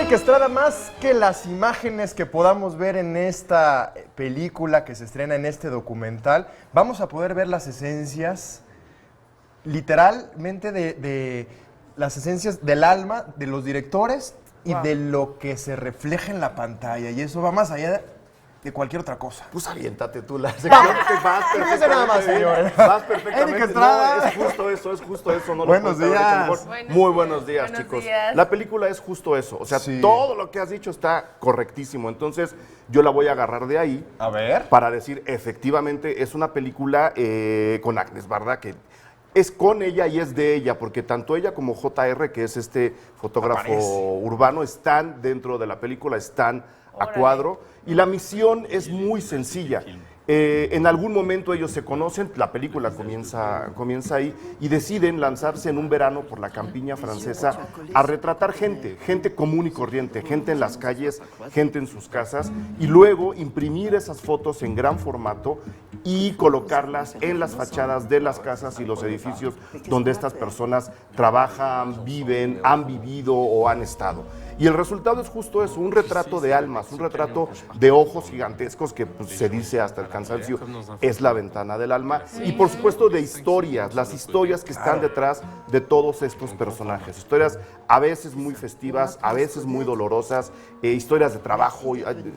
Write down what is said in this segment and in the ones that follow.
Eric Estrada, más que las imágenes que podamos ver en esta película que se estrena en este documental, vamos a poder ver las esencias, literalmente, de las esencias del alma de los directores y de lo que se refleja en la pantalla. Y eso va más allá de cualquier otra cosa. Pues aviéntate tú la sección que vas perfectamente nada más, bien. señor. Vas perfectamente. Eric Estrada. No, es justo eso. No Buenos lo puedes haber hecho días. mejor. Muy buenos días, Buenos chicos. días. La película es justo eso. O sea, Sí. todo lo que has dicho está correctísimo. Entonces, yo la voy a agarrar de ahí A ver. para decir, efectivamente, es una película con Agnes Barda, que es con ella y es de ella, porque tanto ella como JR, que es este fotógrafo Aparece. urbano, están dentro de la película, están a cuadro. Y la misión es muy sencilla. En algún momento ellos se conocen, la película comienza ahí, y deciden lanzarse en un verano por la campiña francesa a retratar gente común y corriente, gente en las calles, gente en sus casas, y luego imprimir esas fotos en gran formato y colocarlas en las fachadas de las casas y los edificios donde estas personas trabajan, viven, han vivido o han estado. Y el resultado es justo eso, un retrato de almas, un retrato de ojos gigantescos que pues, se dice hasta el cansancio, es la ventana del alma. Y por supuesto de historias, las historias que están detrás de todos estos personajes. Historias a veces muy festivas, a veces muy dolorosas, historias de trabajo,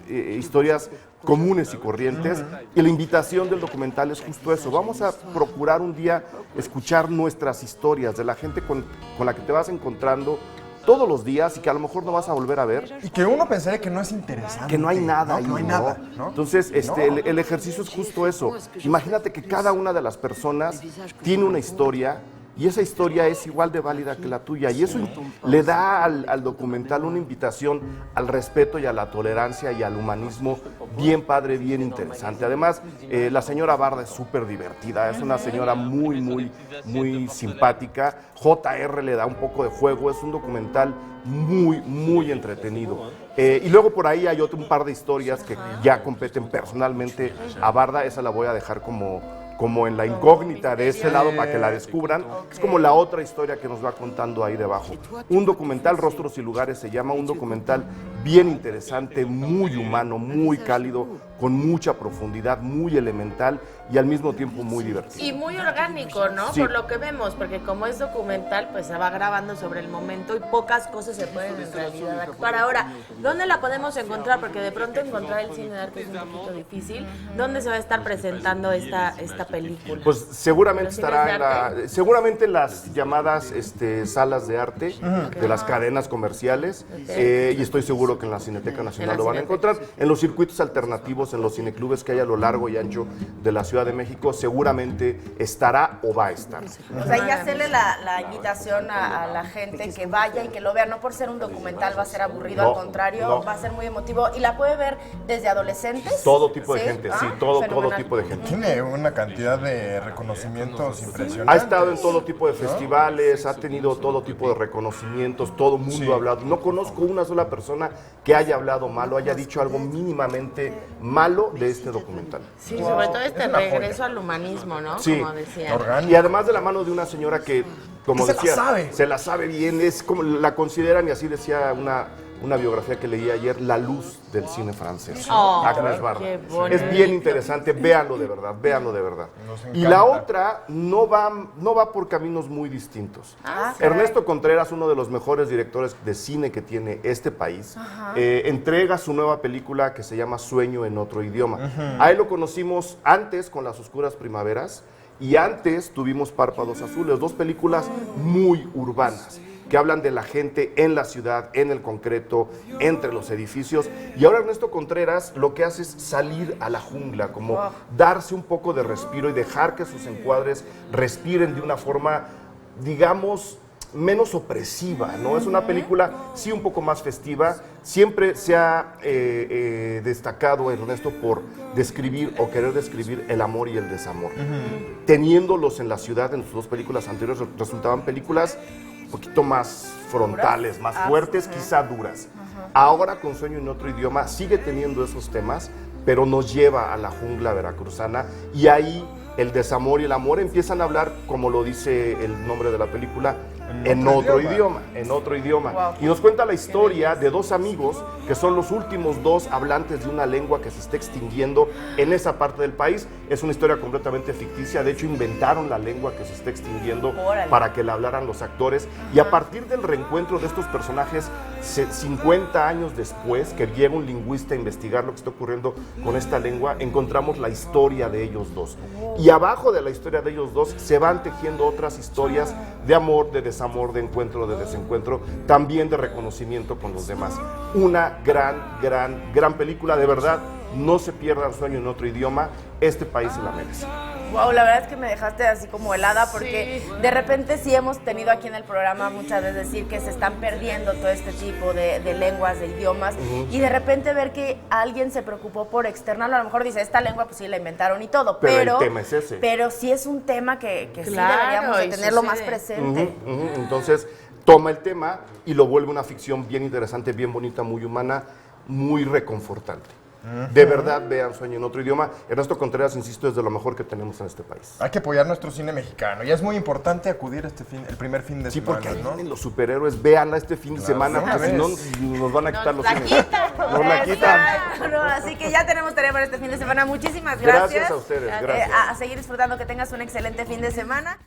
historias comunes y corrientes. Y la invitación del documental es justo eso. Vamos a procurar un día escuchar nuestras historias de la gente con la que te vas encontrando todos los días y que a lo mejor no vas a volver a ver. Y que uno pensaría que no es interesante. Que no hay nada ahí, No hay nada, ¿no? Entonces, el ejercicio es justo eso. Imagínate que cada una de las personas tiene una historia y esa historia es igual de válida que la tuya. Y eso le da al documental una invitación al respeto y a la tolerancia y al humanismo bien padre, bien interesante. Además, la señora Barda es súper divertida, es una señora muy simpática. JR le da un poco de juego, es un documental muy entretenido. Y luego por ahí hay un par de historias que ya competen personalmente a Barda, esa la voy a dejar como en la incógnita de ese lado para que la descubran. Es como la otra historia que nos va contando ahí debajo. Un documental, Rostros y Lugares se llama, un documental bien interesante, muy humano, muy cálido, con mucha profundidad, muy elemental y al mismo tiempo muy divertido. Y muy orgánico, ¿no? Sí. Por lo que vemos, porque como es documental, pues se va grabando sobre el momento y pocas cosas se pueden en realidad actuar. Ahora, ¿dónde la podemos encontrar? Porque de pronto encontrar el cine de arte es un poquito difícil. ¿Dónde se va a estar presentando esta película? Pues seguramente ¿Los cines estará de arte? seguramente en las llamadas salas de arte de las cadenas comerciales, y estoy seguro que en la Cineteca Nacional En la lo van a Cineteca. encontrar. En los circuitos alternativos, en los cineclubes que hay a lo largo y ancho de la Ciudad de México, seguramente estará o va a estar. O sea, y hacerle la invitación a la gente que vaya y que lo vea, no por ser un documental va a ser aburrido, No, al contrario, no. va a ser muy emotivo. Y la puede ver desde adolescentes. Todo tipo de ¿Sí? gente, Ah, sí, todo fenomenal. tipo de gente. Tiene una cantidad de reconocimientos impresionantes. Ha estado en todo tipo de festivales, ha tenido todo tipo de reconocimientos, todo el mundo Sí. ha hablado. No conozco una sola persona que haya hablado malo, haya dicho algo mínimamente malo de este documental. Sí, sobre todo este Es una regreso joya. al humanismo, ¿no? Sí. Como decía. Orgánico. Y además de la mano de una señora que, como Que se la decía, sabe. se la sabe bien, es como la consideran, y así decía una biografía que leí ayer, la luz del cine francés. Oh, Agnes Barda. qué bonito. Es bien interesante, véanlo de verdad, véanlo de verdad. Nos Y la encanta. otra no va por caminos muy distintos. Ah, caray. Ernesto Contreras, uno de los mejores directores de cine que tiene este país, entrega su nueva película que se llama Sueño en otro idioma. A él lo conocimos antes con Las Oscuras Primaveras y antes tuvimos Párpados Azules, dos películas muy urbanas que hablan de la gente en la ciudad, en el concreto, entre los edificios. Y ahora Ernesto Contreras lo que hace es salir a la jungla, como darse un poco de respiro y dejar que sus encuadres respiren de una forma, digamos, menos opresiva, ¿no? Es una película, sí, un poco más festiva. Siempre se ha destacado Ernesto por describir o querer describir el amor y el desamor. Teniéndolos en la ciudad, en sus dos películas anteriores, resultaban películas un poquito más frontales, más fuertes, quizá duras. Ahora con Sueño en otro idioma sigue teniendo esos temas, pero nos lleva a la jungla veracruzana y ahí el desamor y el amor empiezan a hablar, como lo dice el nombre de la película, en otro idioma. Wow. Y nos cuenta la historia de dos amigos que son los últimos dos hablantes de una lengua que se está extinguiendo en esa parte del país. Es una historia completamente ficticia, de hecho inventaron la lengua que se está extinguiendo Órale. para que la hablaran los actores. Y a partir del reencuentro de estos personajes, 50 años después, que llega un lingüista a investigar lo que está ocurriendo con esta lengua, encontramos la historia de ellos dos. Y abajo de la historia de ellos dos se van tejiendo otras historias de amor, de desamor, de encuentro, de desencuentro, también de reconocimiento con los demás. Una gran película, de verdad, no se pierdan Sueño en otro idioma, este país se la merece. Wow, la verdad es que me dejaste así como helada porque de repente sí hemos tenido aquí en el programa muchas veces decir que se están perdiendo todo este tipo de lenguas, de idiomas y de repente ver que alguien se preocupó por externarlo, a lo mejor dice, esta lengua pues sí la inventaron y todo, Pero el tema es ese. Pero sí es un tema que sí Claro, deberíamos de y tenerlo más sucede. presente. Entonces, toma el tema y lo vuelve una ficción bien interesante, bien bonita, muy humana, muy reconfortante. De verdad, vean Sueño en otro idioma. Ernesto Contreras, insisto, es de lo mejor que tenemos en este país. Hay que apoyar nuestro cine mexicano. Y es muy importante acudir el primer fin de Sí, semana, porque ahí ¿no? vienen los superhéroes, véanla este fin de semana, una porque si no vez. nos van a quitar los la cines. quitan. Nos la quitan. Exacto, no, así que ya tenemos tarea para este fin de semana. Muchísimas gracias. Gracias a ustedes, gracias. A seguir disfrutando, que tengas un excelente fin de semana.